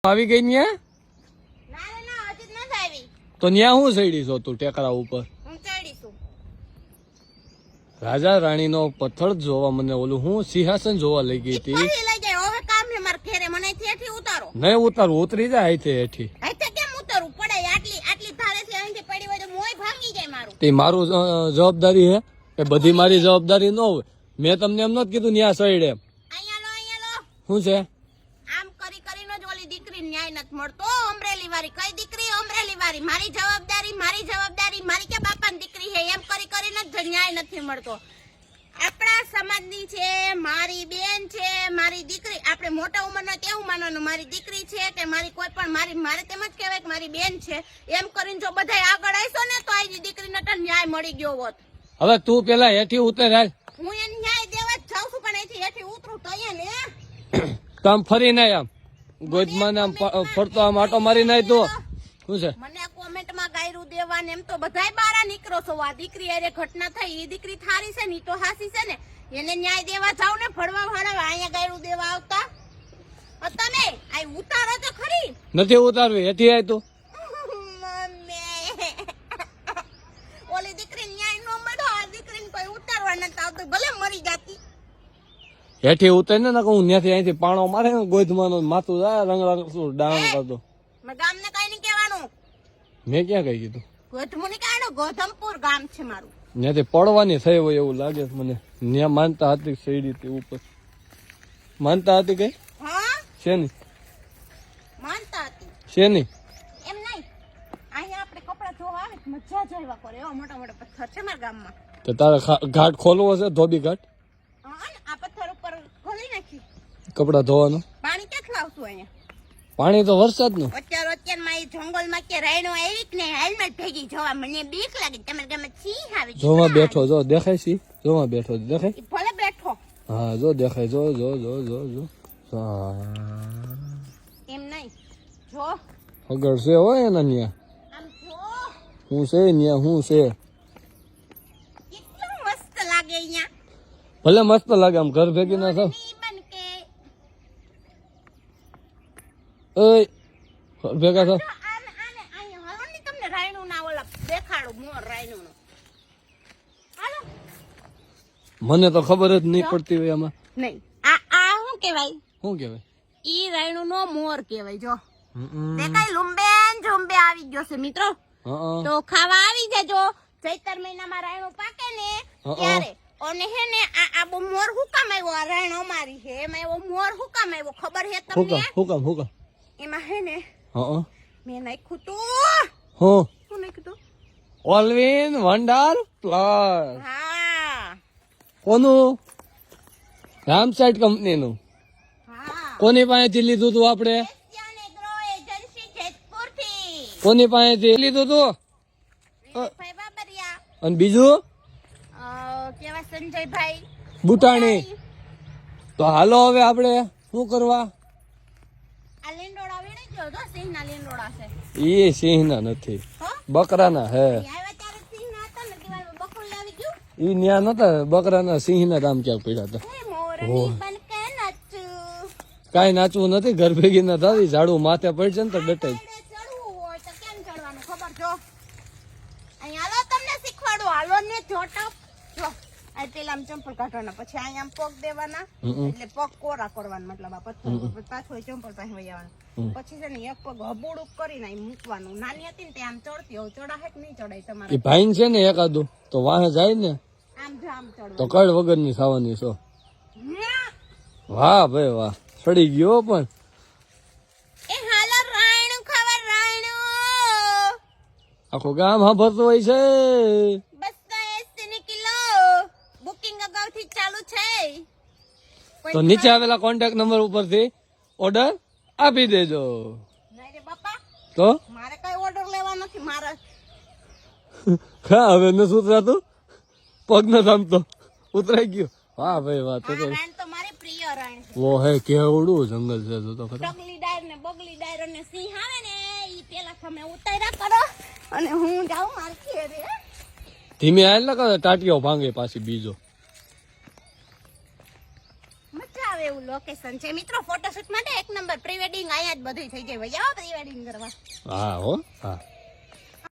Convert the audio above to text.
આવી ગઈ ન્યા? ના હજી નથી આવી. તો ન્યા હું સઈડી છો તું ટેકરા ઉપર? હું ચડી છું. રાજા રાણી નો પથ્થર જોવા મને ઓલું હું સિંહાસન જોવા લઈ ગઈ હતી. લઈ જાય હવે કામ છે માર ઘરે, મને અહીંથી ઉતારો. નહીં ઉતારું, ઉતરી જાય અહીંથી હેઠી. અહીંથી કેમ ઉતારું? પડે આટલી ધારેથી અહીંથી પડી હોય તો મોય ભાંગી જાય મારું. તે મારું જવાબદારી હે એ બધી મારી જવાબદારી ન હોય. મેં તમને એમ નથી કીધું ન્યા સઈડે એમ. અહીંયા લો શું છે? આમ કરીને જ ઓલી દીકરી ન્યાય નથી મળતો. અમરેલી વાળી કઈ દીકરી? અમરેલી વાળી મારી જવાબદારી મારી કે બાપાની દીકરી છે એમ કરીને જ ન્યાય નથી મળતો. આપણા સમાજની છે, મારી બેન છે, મારી દીકરી. આપણે મોટા ઉંમરના કેવું માનવાનું? મારી દીકરી છે કે મારી કોઈ પણ મારે તેમ જ કહેવાય કે મારી બેન છે એમ કરીને જો બધા આગળ આવીશો ને તો આ દીકરીને તો ન્યાય મળી ગયો હોત. હવે તું પેલા હેઠી ઉતર હાલ. હું એને ન્યાય દેવા જ જાઉં છું પણ અહીંથી હેઠી ઉતરું તો અહીંયા ને તો આમ ફરી નહીં આમ ગોદમાં આમ ફરતો આમ આટો મારી નાય તો શું છે? મને કોમેન્ટમાં ગાયરું દેવા ને એમ તો બધાય બારા નીકળો છો. આ દીકરી અરે ઘટના થઈ, એ દીકરી થારી છે ને, ઈ તો હાસી છે ને, એને ન્યાય દેવા જાવ ને ફળવા ફળવા અહીંયા ગાયરું દેવા આવતા તમે આ ઉતારો તો ખરી. નથી ઉતારવી, હેઠી આય તું. ઓલી દીકરી ન્યાય નો મળો, આ દીકરીને કોઈ ઉતારવા નથી આવતું, ભલે મરી જાતી. હેઠી ઉતર ને કહું ત્યાંથી અહીંથી પાણો મારે ને ગોધમાનો માથું જાય રંગ ડાંગ કરતો. મેં ગામને કઈ નહીં કહેવાનું. મેં ક્યાં કઈ કીધું? ગોધમુની કાઢો, ગોધમપુર ગામ છે મારું. ત્યાંથી પડવાની થઈ હોય એવું લાગે છે મને. ત્યાં માનતા હતી સઈડી હતી ઉપર. માનતા હતી કઈ? હા શેની? માનતા હતી શેની? એમ નહીં, અહીંયા આપણે કપડા ધોવા આવે મજા જ આવ્યા કરે. એવા મોટા મોટા પથ્થર છે મારા ગામમાં. તો તારે ઘાટ ખોલવો છે, ધોબી ઘાટ? આ પથ્થર ઉપર ખોલી નાખી કપડા ધોવાનું. પાણી ક્યાંથી લાવશું અહીંયા? પાણી તો વરસાદ નું. અત્યારમાં એ જંગલમાં કે રાયણો આવી કે નહીં, હેલ્મેટ ભેગી જોવા મને બીક લાગે. તમારે ગામમાં સિંહ આવી જોમાં બેઠો જો દેખાય છે? જોમાં બેઠો દેખાય? ભલે બેઠો. હા જો દેખાય, જો જો જો જો જો એમ નહીં, જો અગર છે હોય એના ન્યા. આમ જો હું છે ન્યા, હું છે. કેટલું મસ્ત લાગે અહીંયા. ભલે મસ્ત લાગે, આમ ઘર ભેગી ના થાવ. ઓય ભેગા થાવ. તમને રાયણું ના ઓલા દેખાડું, મોર રાયણું નો. હાલો. મને તો ખબર જ નહીં પડતી હોય આમાં. નહીં, આ શું કહેવાય? શું કહેવાય? ઈ રાયણું નો મોર કહેવાય. જો દેખાય, લુંબેન ઝુંબે આવી ગયો છે મિત્રો. તો ખાવા આવી જજો. ચૈતર મહિનામાં રાયણું પાકે ને ત્યારે. અને હે ને આ બો મોર હું કામ આવ્યો? આ રાયણો અમારી છે એમાં એવો મોર હું કામ આવ્યો ખબર છે તમને? હુકમ એમાં હે ને મેં નાખ્યું તું. શું નાખ્યું તું? Alvin wonder plus. હા. કોનું? રામસાઈડ કંપની નું. હા. કોની પાસેથી લીધું તું આપણે? એશિયન એગ્રો એજન્સી જેતપુર થી. કોની પાસેથી લીધું તું? ભાઈ બાબરિયા. અને બીજું કેવા સંજયભાઈ બુટાણી. તો હાલો હવે આપણે શું કરવા? આ લીંડોડા વીણી ગયો તો સિંહના લીંડોડા છે. એ સિંહના નથી, બકરાના હે. આવ્યા ત્યારે સિંહના હતા ને દિવાળમાં બકરું લાવી ગયું. ઈ ન્યા નતા, બકરાના સિંહના દામ ક્યાંક પડ્યા હતા. હે મોરની બનકે નાચું. કાઈ નાચવું નથી, ઘર ભેગી ના થાવી. ઝાડુ માથે પડશે ને તો ડટાઈ. ચડવું હોય તો કેમ ચડવાનું ખબર? જો અહીંયા હાલો તમને શીખવાડું. હાલો ને જોટો જો આ પેલા ચંપલ કાઢવાના, પછી અહીંયા પગ દેવાના, એટલે પગ કોરા કરવાના. મતલબ આ પથ્થર ઉપર પાછો ચંપલ પાસે વહી જવાનું. પછી છે ને એક પગ હબોડું કરીને મૂકવાનું. નાની હતી ને તે આમ ચડતી હોય, ચડાહે કે નહીં ચડાય તમારે? એ ભાઈ છે ને એકાદું તો વાહે જાય ને આમ જો આમ ચડવાનું. તો કળ વગરની ખાવાની છો. વાહ ભાઈ વાહ, સડી ગયો પણ. એ હાલો રાયણું ખાવા, રાયણું. આખું ગામ સાંભળતો હોય છે. 280 કિલો બુકિંગ અગાઉથી ચાલુ છે. તો નીચે આવેલા કોન્ટેક્ટ નંબર ઉપરથી ઓર્ડર આપી દેજો. નહીં રે બાપા, તો મારે કઈ ઓર્ડર લેવા નથી. મારે હા હવે નથી ઉતરાતું, પગ ન થામતો, ઉતરાઈ ગયો. વાહ ભાઈ વાહ. તો રાયણ તો મારી પ્રિય રાયણ છે. ઓ હે કેવડું જંગલ છે તો ખરા. ટકલી ડાયર ને બગલી ડાયર અને સિંહ આવે ને ઈ પેલા તમે ઉતાર્યા કરો અને હું જાઉં માર ઘેરે. ધીમે હાલ ને કરે ટાટીઓ ભાંગે પાછી બીજો. મજા આવે એવું આવું લોકેશન છે મિત્રો ફોટોશૂટ માટે એક નંબર પ્રી વેડિંગ અહીંયા જ બધું થઈ જાય ભાઈ આવો પ્રી વેડિંગ કરવા હા હો હા